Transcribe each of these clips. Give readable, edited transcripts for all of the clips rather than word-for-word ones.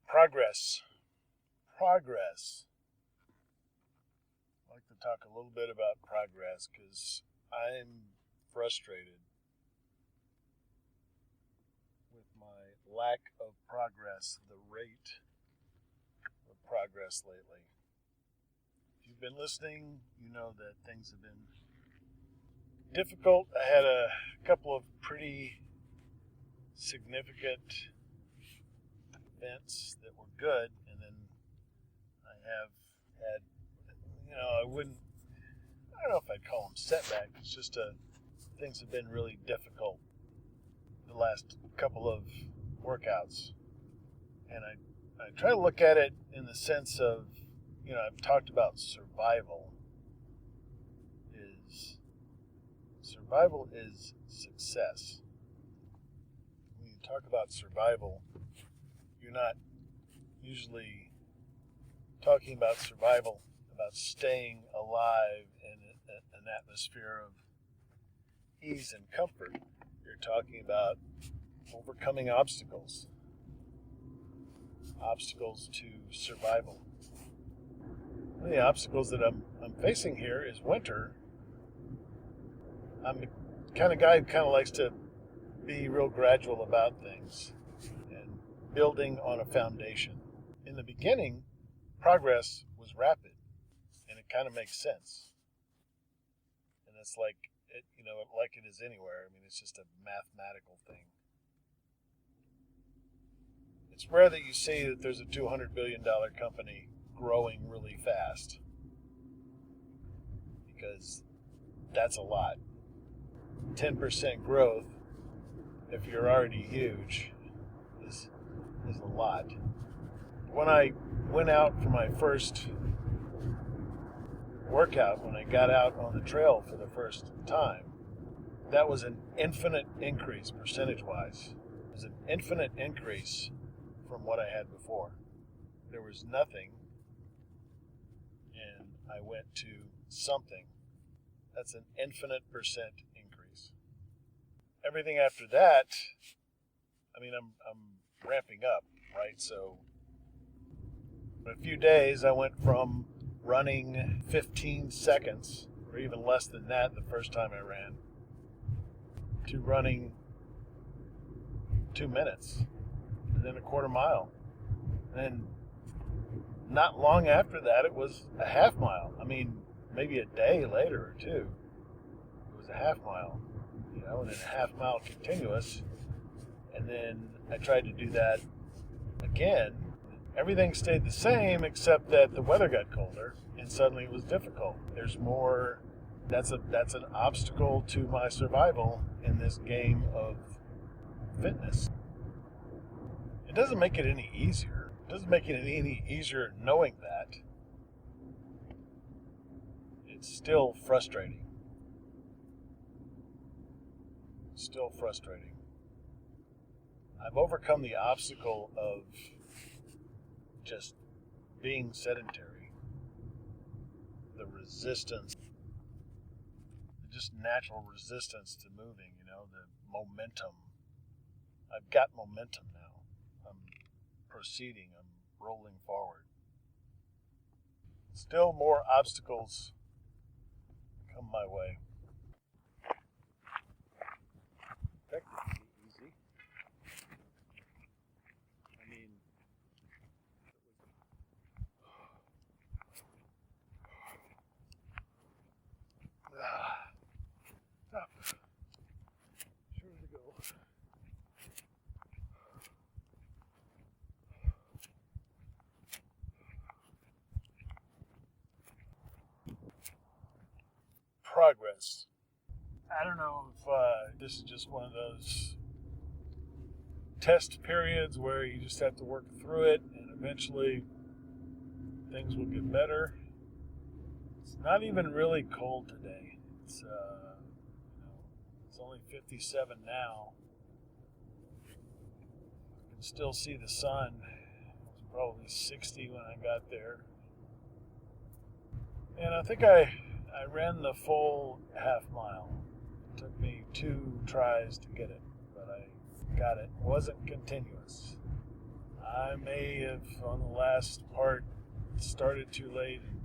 Progress. I'd like to talk a little bit about progress because I'm frustrated with my lack of progress, the rate of progress lately. If you've been listening, you know that things have been difficult. I had a couple of pretty significant events that were good, and then I have had, I don't know if I'd call them setbacks. It's just things have been really difficult the last couple of workouts. And I try to look at it in the sense of, I've talked about survival is success. When you talk about survival, you're not usually talking about survival, about staying alive in an atmosphere of ease and comfort. You're talking about overcoming obstacles to survival. One of the obstacles that I'm facing here is winter. I'm the kind of guy who kind of likes to be real gradual about things and building on a foundation. In the beginning, progress was rapid, and it kind of makes sense. And it's like it is anywhere. I mean, it's just a mathematical thing. It's rare that you see that there's a $200 billion company growing really fast, because that's a lot. 10% growth, if you're already huge, is a lot. When I went out for my first workout, when I got out on the trail for the first time, that was an infinite increase percentage-wise. It was an infinite increase from what I had before. There was nothing, and I went to something. That's an infinite percent increase. Everything after that, I'm ramping up, right? So in a few days, I went from running 15 seconds, or even less than that the first time I ran, to running 2 minutes, and then a quarter mile. And not long after that, it was a half mile. Maybe a day later or two, it was a half mile, and then a half mile continuous. And then I tried to do that again. Everything stayed the same except that the weather got colder, and suddenly it was difficult. There's more. That's an obstacle to my survival in this game of fitness. It doesn't make it any easier. It doesn't make it any easier knowing that. It's still frustrating. I've overcome the obstacle of just being sedentary. The resistance, just natural resistance to moving, the momentum. I've got momentum now. I'm proceeding. I'm rolling forward. Still more obstacles come my way. Technically easy. Stop. Sure to go. Progress. I don't know if this is just one of those test periods where you just have to work through it, and eventually things will get better. It's not even really cold today. It's only 57 now. I can still see the sun. It was probably 60 when I got there. And I think I ran the full half mile. It took me 2 tries to get it, but I got it. It wasn't continuous. I may have, on the last part, started too late and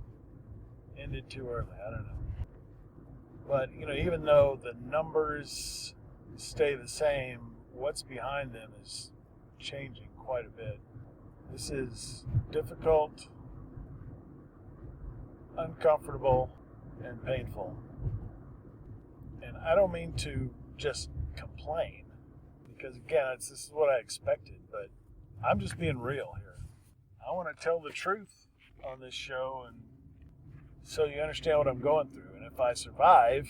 ended too early. I don't know. But, even though the numbers stay the same, what's behind them is changing quite a bit. This is difficult, uncomfortable, and painful. And I don't mean to just complain, because again, this is what I expected, but I'm just being real here. I want to tell the truth on this show, and so you understand what I'm going through. And if I survive,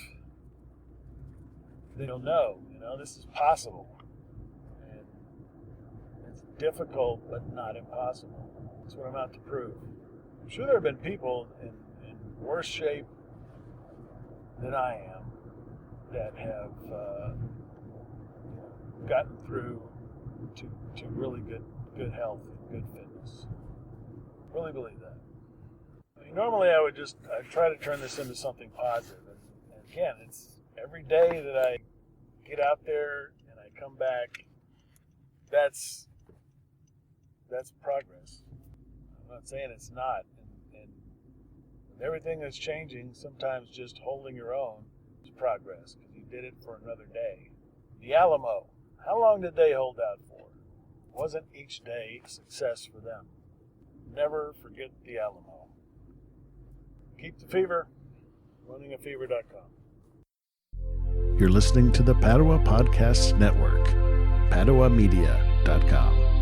then you'll know, this is possible. And it's difficult, but not impossible. That's what I'm out to prove. I'm sure there have been people in worse shape than I am that have gotten through to really good health and good fitness. Really believe that. Normally I try to turn this into something positive. And again, it's every day that I get out there and I come back, that's progress. I'm not saying it's not. And with everything that's changing, sometimes just holding your own is progress, because you did it for another day. The Alamo, how long did they hold out for? Wasn't each day success for them? Never forget the Alamo. Keep the fever, runningafever.com. You're listening to the Padua Podcast Network, paduamedia.com.